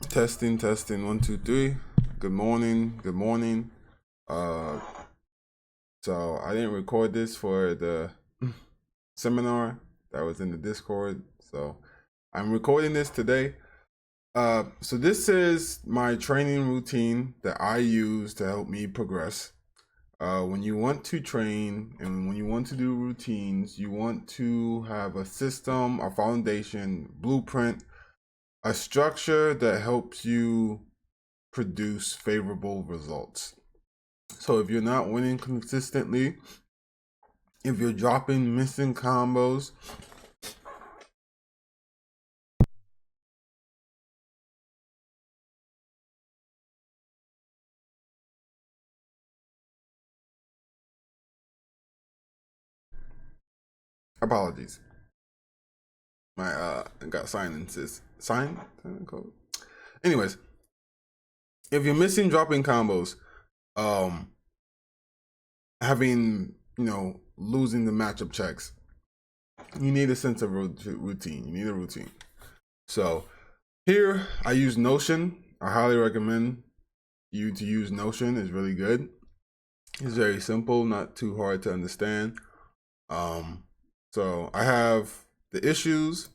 Testing, testing, 1, 2, 3. Good morning, good morning. Uh, so I didn't record this for the seminar that was in the Discord. So I'm recording this today. So this is my training routine that I use to help me progress. When you want to train and when you want to do routines, you want to have a system, a foundation, blueprint, a structure that helps you produce favorable results. So if you're not winning consistently, if you're dropping missing combos, apologies. My got silences. Sign code. Anyways, if you're missing dropping combos, um having, losing the matchup checks, you need a sense of routine. You need a routine. So here I use Notion. I highly recommend you to use Notion. It's really good. It's very simple, not too hard to understand. So I have the issues,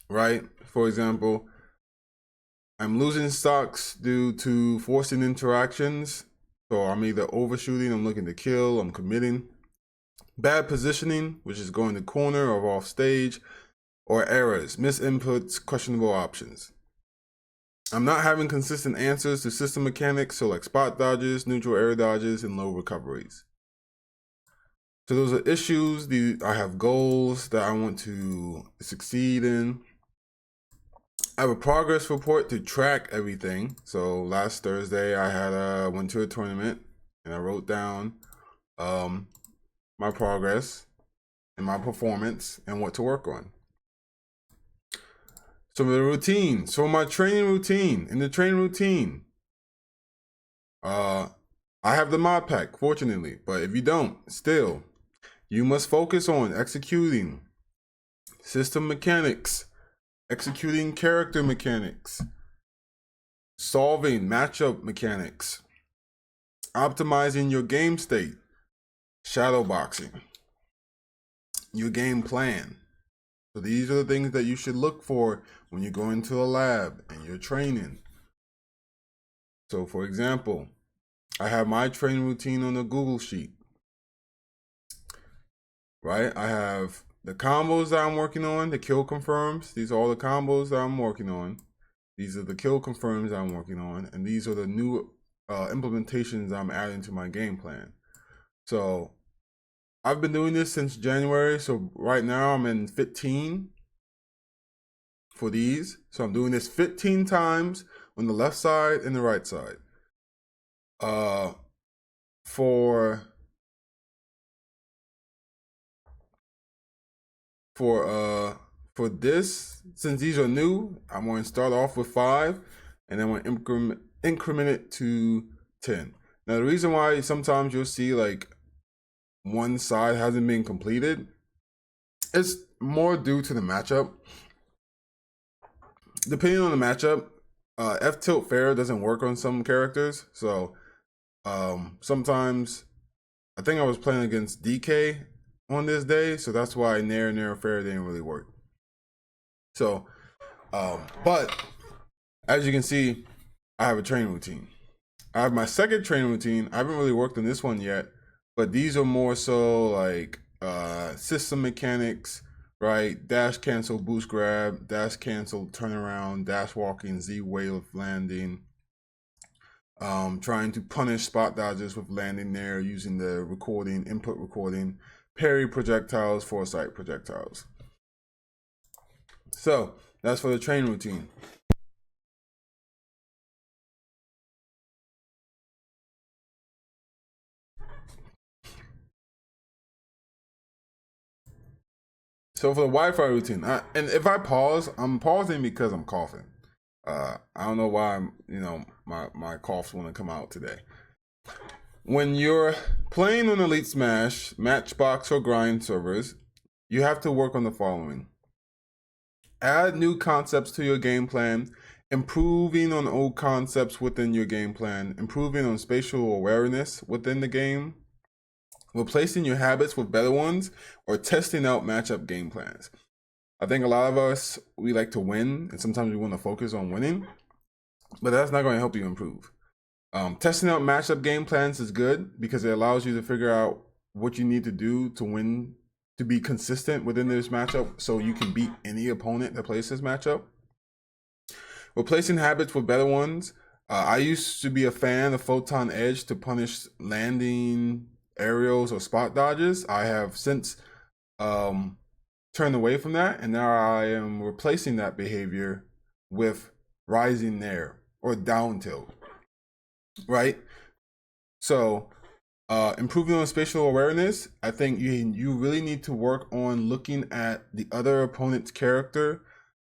right? For example, I'm losing stocks due to forcing interactions. So I'm either overshooting, I'm looking to kill, I'm committing. Bad positioning, which is going to corner or off stage, or errors, misinputs, questionable options. I'm not having consistent answers to system mechanics, so like spot dodges, neutral air dodges, and low recoveries. So those are issues. I have goals that I want to succeed in. I have a progress report to track everything. So last Thursday I went to a tournament and I wrote down my progress and my performance and what to work on. So the routine. So my training routine. In the training routine, I have the mod pack, fortunately. But if you don't, still, you must focus on executing system mechanics, executing character mechanics, solving matchup mechanics, optimizing your game state, shadowboxing, your game plan. So these are the things that you should look for when you go into a lab and you're training. So for example, I have my training routine on the Google Sheet, right? I have the combos that I'm working on, the kill confirms. These are all the combos that I'm working on. These are the kill confirms I'm working on. And these are the new implementations I'm adding to my game plan. So I've been doing this since January. So right now I'm in 15 for these. So I'm doing this 15 times on the left side and the right side. For this, since these are new, I'm going to start off with 5 and then I'm going to increment it to 10. Now the reason why sometimes you'll see like one side hasn't been completed, it's more due to the matchup. Depending on the matchup, F tilt fair doesn't work on some characters. So sometimes, I think I was playing against DK on this day, so that's why Nair fair didn't really work. So, but as you can see, I have a training routine. I have my second training routine. I haven't really worked on this one yet, but these are more so like system mechanics, right? Dash cancel, boost grab, dash cancel, turnaround, dash walking, Z wave landing. Trying to punish spot dodges with landing there using the recording, input recording, parry projectiles, foresight projectiles. So that's for the training routine. So for the Wi-Fi routine, and if I pause, I'm pausing because I'm coughing. I don't know why my coughs want to come out today. When you're playing on Elite Smash, Matchbox, or Grind servers, you have to work on the following. Add new concepts to your game plan, improving on old concepts within your game plan, improving on spatial awareness within the game, replacing your habits with better ones, or testing out matchup game plans. I think a lot of us, we like to win, and sometimes we want to focus on winning, but that's not going to help you improve. Testing out matchup game plans is good because it allows you to figure out what you need to do to win, to be consistent within this matchup so you can beat any opponent that plays this matchup. Replacing habits with better ones. I used to be a fan of Photon Edge to punish landing aerials or spot dodges. I have since turned away from that, and now I am replacing that behavior with rising nair or down tilt, right? So improving on spatial awareness, I think you really need to work on looking at the other opponent's character,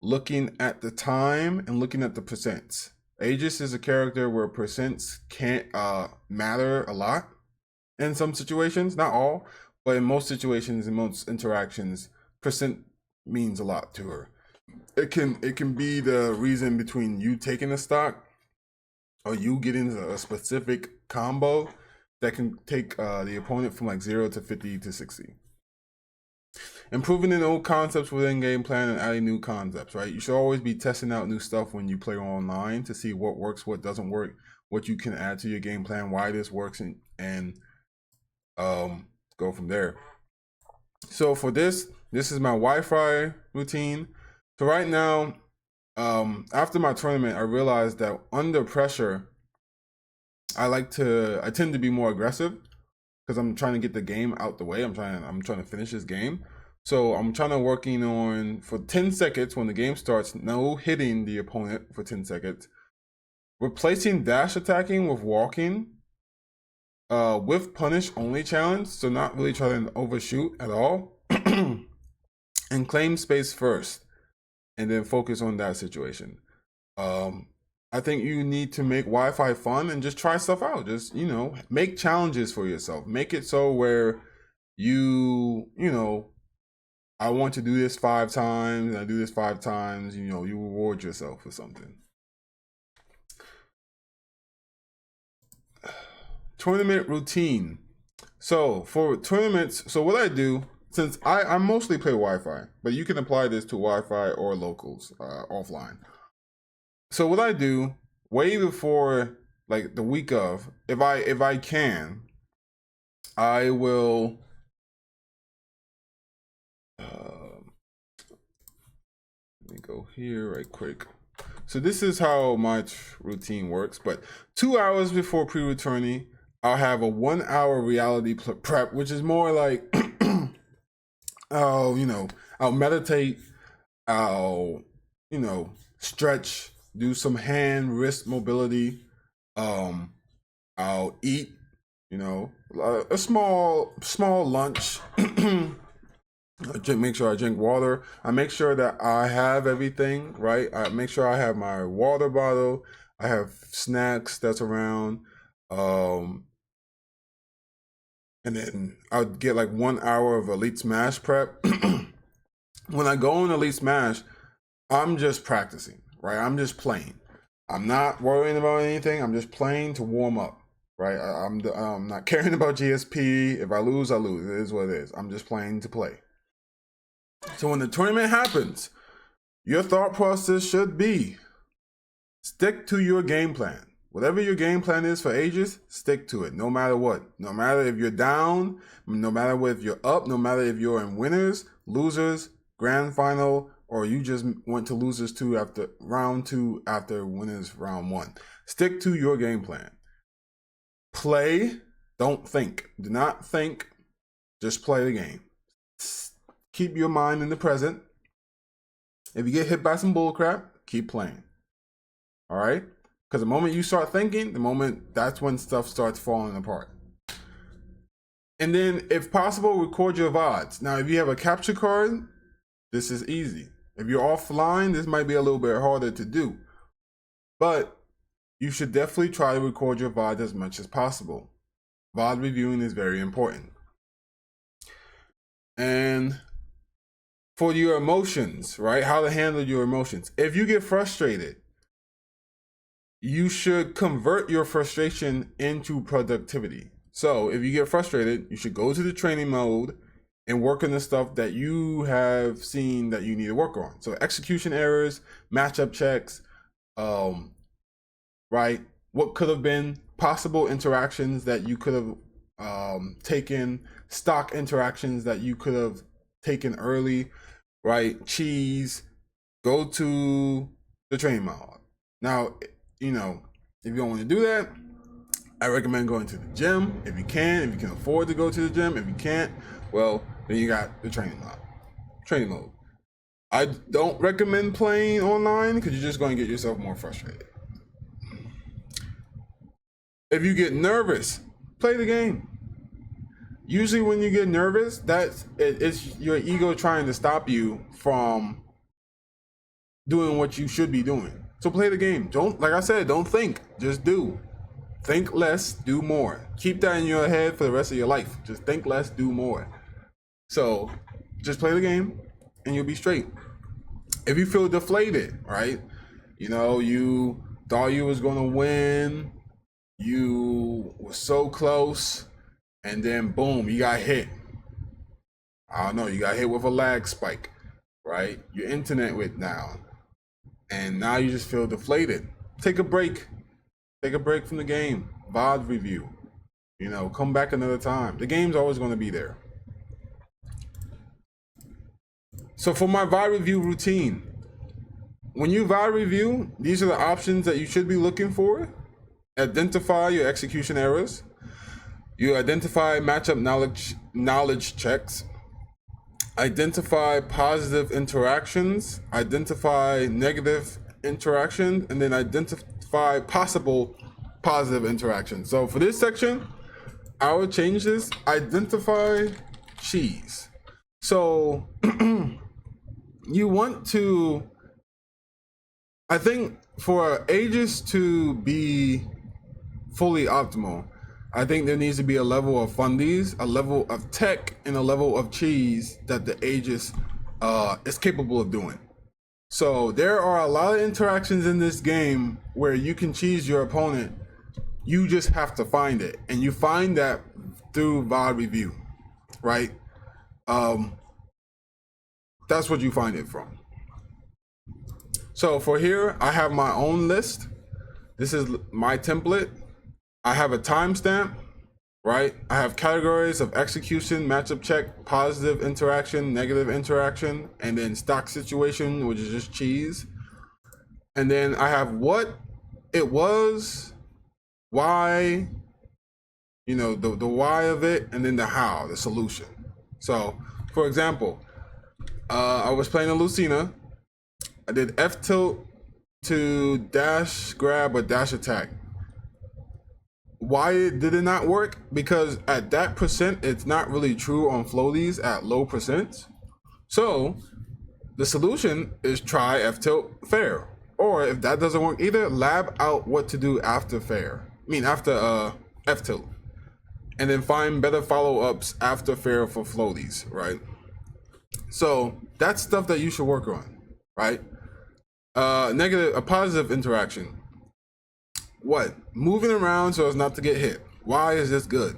looking at the time, and looking at the percents. Aegis is a character where percents can't matter a lot in some situations, not all, but in most situations, in most interactions, percent means a lot to her. It can be the reason between you taking a stock or you getting a specific combo that can take the opponent from like 0 to 50 to 60. Improving in old concepts within game plan and adding new concepts, right? You should always be testing out new stuff when you play online to see what works, what doesn't work, what you can add to your game plan, why this works, and go from there. So for this is my Wi-Fi routine. So right now, after my tournament, I realized that under pressure, I tend to be more aggressive because I'm trying to get the game out the way. I'm trying to finish this game. So I'm trying to working on, for 10 seconds when the game starts, no hitting the opponent for 10 seconds. Replacing dash attacking with walking with punish only challenge. So not really trying to overshoot at all. And claim space first and then focus on that situation. I think you need to make Wi-Fi fun and just try stuff out. Just, make challenges for yourself. Make it so where I want to do this 5 times, and I do this 5 times, you reward yourself for something. Tournament routine. So for tournaments, so what I do, since I mostly play Wi-Fi, but you can apply this to Wi-Fi or locals, offline. So what I do, way before, like the week of, if I can, I will let me go here right quick. So this is how my routine works, but 2 hours before pre-tourney, I'll have a 1 hour reality prep, which is more like I'll meditate, I'll stretch, do some hand wrist mobility, I'll eat, a small lunch. Make sure I drink water. I make sure that I have everything, right? I make sure I have my water bottle. I have snacks that's around. And then I'll get like 1 hour of Elite Smash prep. When I go in Elite Smash, I'm just practicing, right? I'm just playing. I'm not worrying about anything. I'm just playing to warm up, right? I'm not caring about GSP. If I lose, I lose. It is what it is. I'm just playing to play. So when the tournament happens, your thought process should be, stick to your game plan. Whatever your game plan is for Aegis, stick to it, no matter what. No matter if you're down, no matter if you're up, no matter if you're in winners, losers, grand final, or you just went to losers 2 after round 2 after winners round 1. Stick to your game plan. Play, don't think. Do not think, just play the game. Keep your mind in the present. If you get hit by some bullcrap, keep playing. All right? Because the moment you start thinking, that's when stuff starts falling apart. And then, if possible, record your VODs. Now, if you have a capture card, this is easy. If you're offline, this might be a little bit harder to do. But you should definitely try to record your VOD as much as possible. VOD reviewing is very important. And for your emotions, right? How to handle your emotions. If you get frustrated, you should convert your frustration into productivity. So if you get frustrated, you should go to the training mode and work on the stuff that you have seen that you need to work on. So execution errors, matchup checks, right? What could have been possible interactions that you could have taken, stock interactions that you could have taken early, right? Cheese, go to the training mode. Now, you know, if you don't want to do that, I recommend going to the gym if you can afford to go to the gym. If you can't, well, then you got the training mode. I don't recommend playing online because you're just going to get yourself more frustrated. If you get nervous, play the game. Usually when you get nervous, it's your ego trying to stop you from doing what you should be doing. So play the game. Like I said, don't think, just do. Think less, do more. Keep that in your head for the rest of your life. Just think less, do more. So just play the game and you'll be straight. If you feel deflated, right? You know, you thought you was gonna win, you were so close, and then boom, you got hit. I don't know, you got hit with a lag spike, right? Your internet went down, and now you just feel deflated. Take a break. Take a break from the game. VOD review. You know, come back another time. The game's always going to be there. So for my VOD review routine, when you VOD review, these are the options that you should be looking for. Identify your execution errors. You identify matchup knowledge checks. Identify positive interactions. Identify negative interactions, and then identify possible positive interactions. So for this section, I would change this. Identify cheese. So you want to, I think for Aegis to be fully optimal, I think there needs to be a level of fundies, a level of tech, and a level of cheese that the Aegis is capable of doing. So there are a lot of interactions in this game where you can cheese your opponent. You just have to find it, and you find that through VOD review, right? That's what you find it from. So for here, I have my own list. This is my template. I have a timestamp, right? I have categories of execution, matchup check, positive interaction, negative interaction, and then stock situation, which is just cheese. And then I have what it was, why, you know, the why of it, and then the how, the solution. So, for example, I was playing a Lucina. I did F tilt to dash grab or dash attack. Why did it not work? Because at that percent, it's not really true on floaties at low percents. So the solution is try F tilt fair. Or if that doesn't work either, lab out what to do after fair. After F tilt. And then find better follow-ups after fair for floaties, right? So that's stuff that you should work on, right? A positive interaction. What? Moving around so as not to get hit. Why is this good?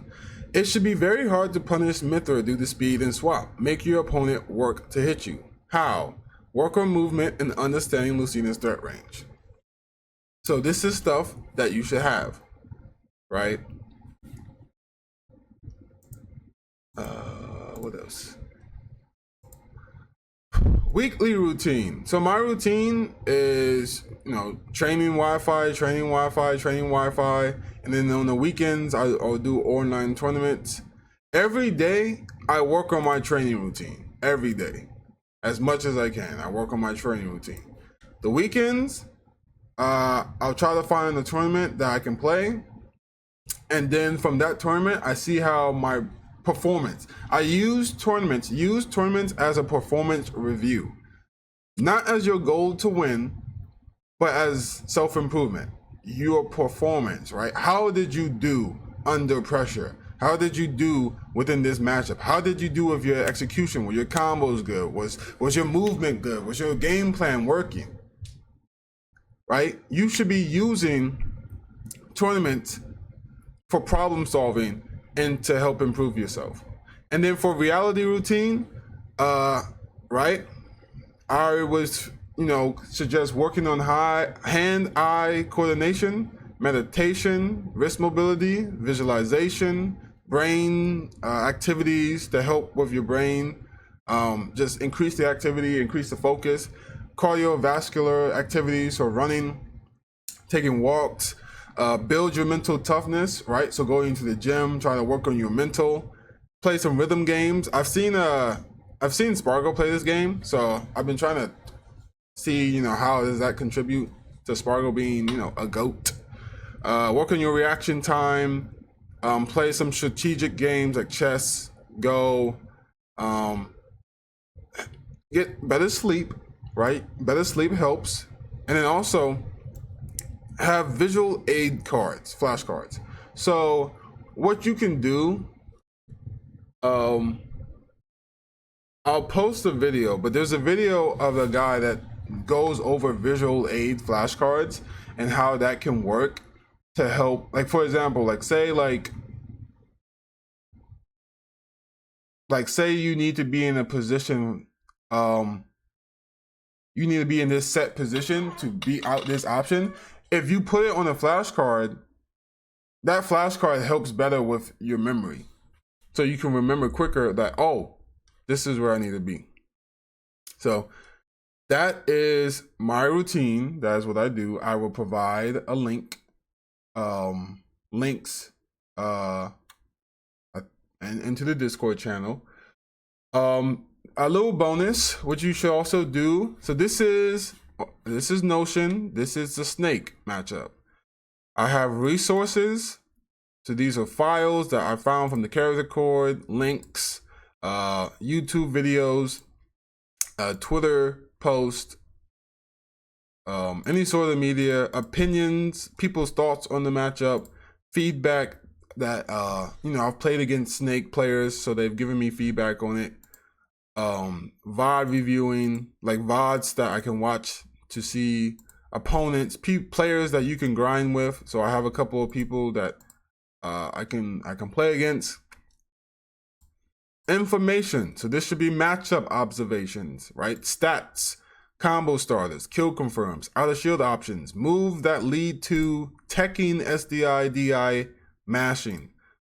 It should be very hard to punish Mithra due to speed and swap. Make your opponent work to hit you. How? Work on movement and understanding Lucina's threat range. So this is stuff that you should have, right? What else? Weekly routine. So my routine is, you know, training Wi-Fi, and then on the weekends I'll do online tournaments. Every day I work on my training routine. Every day, as much as I can, I work on my training routine. The weekends, I'll try to find a tournament that I can play, and then from that tournament, I see how my performance. I use tournaments as a performance review, not as your goal to win, but as self-improvement. Your performance, right? How did you do under pressure? How did you do within this matchup? How did you do with your execution? Were your combos good? Was your movement good? Was your game plan working? Right? You should be using tournaments for problem solving and to help improve yourself. And then for reality routine, right? I was, suggest working on hand-eye coordination, meditation, wrist mobility, visualization, brain activities to help with your brain. Just increase the activity, increase the focus. Cardiovascular activities, so running, taking walks, build your mental toughness, right? So going to the gym, trying to work on your mental, play some rhythm games. I've seen Spargo play this game, so I've been trying to see, how does that contribute to Spargo being, a GOAT. Work on your reaction time, play some strategic games like chess, Go, get better sleep, right? Better sleep helps. And then also have visual aid cards, flashcards. So what you can do, I'll post a video, but there's a video of a guy that goes over visual aid flashcards and how that can work to help. Like, for example, say you need to be in a position, you need to be in this set position to beat out this option. If you put it on a flashcard, that flashcard helps better with your memory. So you can remember quicker that, oh, this is where I need to be. So that is my routine. That is what I do. I will provide a link, links, and into the Discord channel. A little bonus, which you should also do. So this is Notion. This is the Snake matchup. I have resources. So these are files that I found from the character cord, links, YouTube videos, Twitter post, any sort of media, opinions, people's thoughts on the matchup, feedback that, I've played against Snake players, so they've given me feedback on it. VOD reviewing, like VODs that I can watch to see opponents, players that you can grind with. So I have a couple of people that I can play against. Information. So this should be matchup observations, right? Stats, combo starters, kill confirms, out of shield options, move that lead to teching SDI, DI, mashing,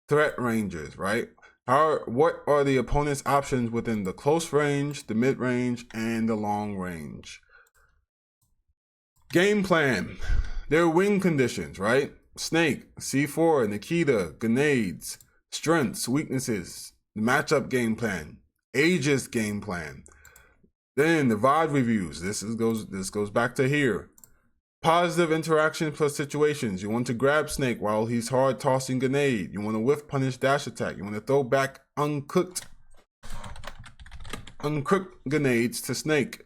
threat ranges, right? What are the opponent's options within the close range, the mid range, and the long range? Game plan. Their win conditions, right? Snake, C4, Nikita, grenades, strengths, weaknesses, the matchup game plan, Aegis game plan. Then the VOD reviews. This goes back to here. Positive interaction plus situations. You want to grab Snake while he's hard tossing grenade. You want to whiff punish dash attack. You want to throw back uncooked grenades to Snake.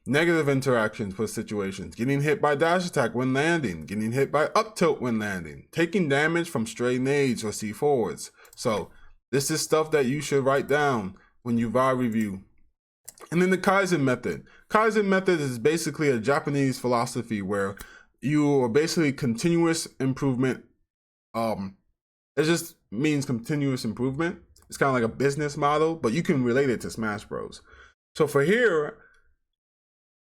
Negative interactions plus situations. Getting hit by dash attack when landing. Getting hit by up tilt when landing. Taking damage from stray nades or C4s. So this is stuff that you should write down when you VOD review. And then the Kaizen method. Kaizen method is basically a Japanese philosophy where you are basically continuous improvement. It just means continuous improvement. It's kind of like a business model, but you can relate it to Smash Bros. So for here,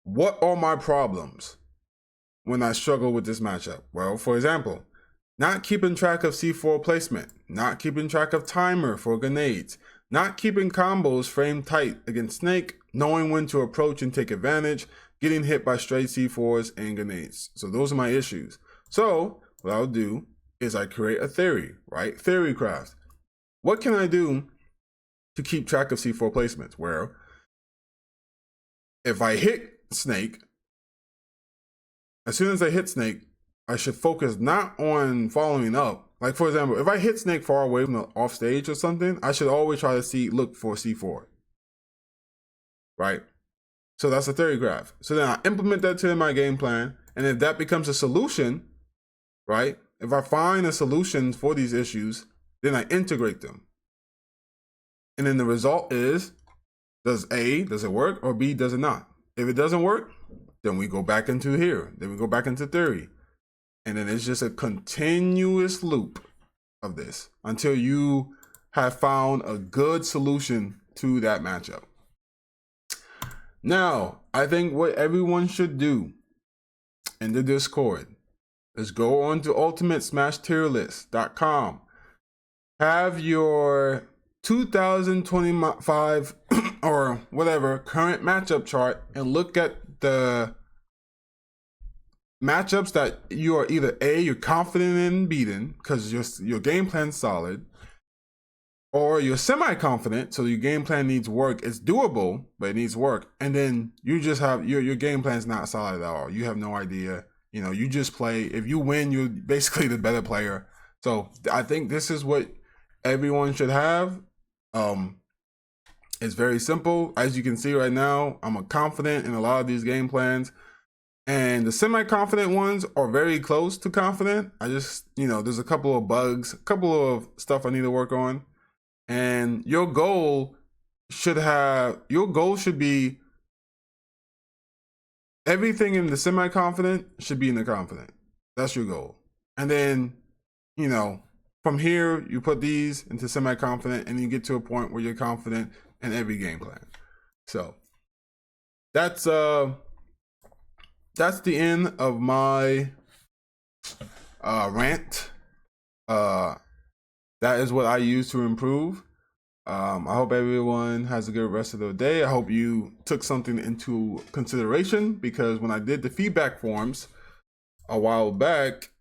what are my problems when I struggle with this matchup? Well, for example, not keeping track of C4 placement, not keeping track of timer for grenades, not keeping combos framed tight against Snake, knowing when to approach and take advantage, getting hit by straight C4s and grenades. So those are my issues. So what I'll do is I create a theory, right? Theory craft. What can I do to keep track of C4 placements? Where if I hit Snake, as soon as I hit Snake, I should focus not on following up. Like, for example, if I hit Snake far away from the off stage or something, I should always try to look for C4. Right? So that's a theory graph. So then I implement that to my game plan. And if that becomes a solution, right? If I find a solution for these issues, Then I integrate them. And then the result is, does it work, or B, does it not? If it doesn't work, then we go back into here. Then we go back into theory. And then it's just a continuous loop of this until you have found a good solution to that matchup. Now, I think what everyone should do in the Discord is go on to ultimatesmashtierlist.com. Have your 2025 or whatever current matchup chart and look at the matchups that you are either you're confident in beating because your game plan's solid, or you're semi-confident, so your game plan needs work. It's doable, but it needs work. And then you just have your game plan's not solid at all. You have no idea. You just play. If you win, you're basically the better player. So I think this is what everyone should have. It's very simple. As you can see right now, I'm confident in a lot of these game plans. And the semi-confident ones are very close to confident. I just, there's a couple of bugs, a couple of stuff I need to work on. And your goal should be everything in the semi-confident should be in the confident. That's your goal. And then, from here, you put these into semi-confident and you get to a point where you're confident in every game plan. So that's the end of my rant. That is what I use to improve. I hope everyone has a good rest of the day. I hope you took something into consideration, because when I did the feedback forms a while back,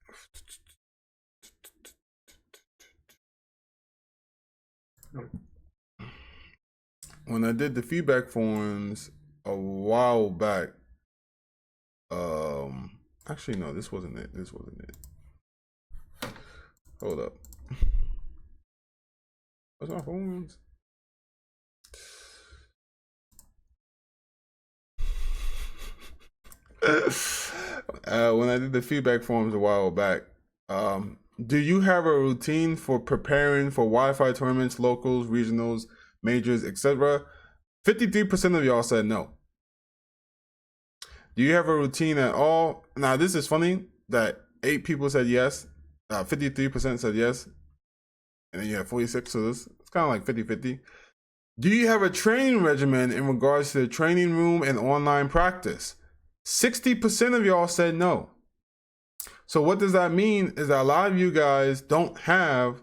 actually no, this wasn't it. Hold up. What's my phones? When I did the feedback forms a while back, do you have a routine for preparing for Wi-Fi tournaments, locals, regionals, majors, etc.? 53% of y'all said no. Do you have a routine at all? Now, this is funny that 8 people said yes. 53% said yes. And then you have 46, so it's kind of like 50-50. Do you have a training regimen in regards to the training room and online practice? 60% of y'all said no. So what does that mean is that a lot of you guys don't have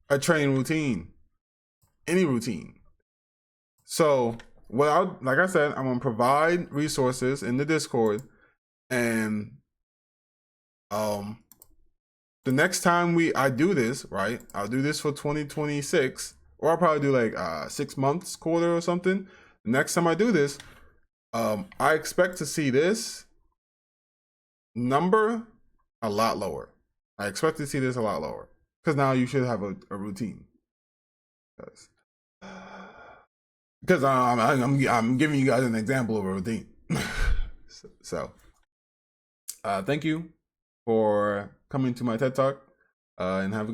a training routine, any routine. So like I said, I'm gonna provide resources in the Discord, and the next time I do this, right? I'll do this for 2026, or I'll probably do like 6 months, quarter or something. The next time I do this, I expect to see this number a lot lower. I expect to see this a lot lower, because now you should have a routine. Because I'm giving you guys an example of a routine. So thank you for coming to my TED Talk, and have a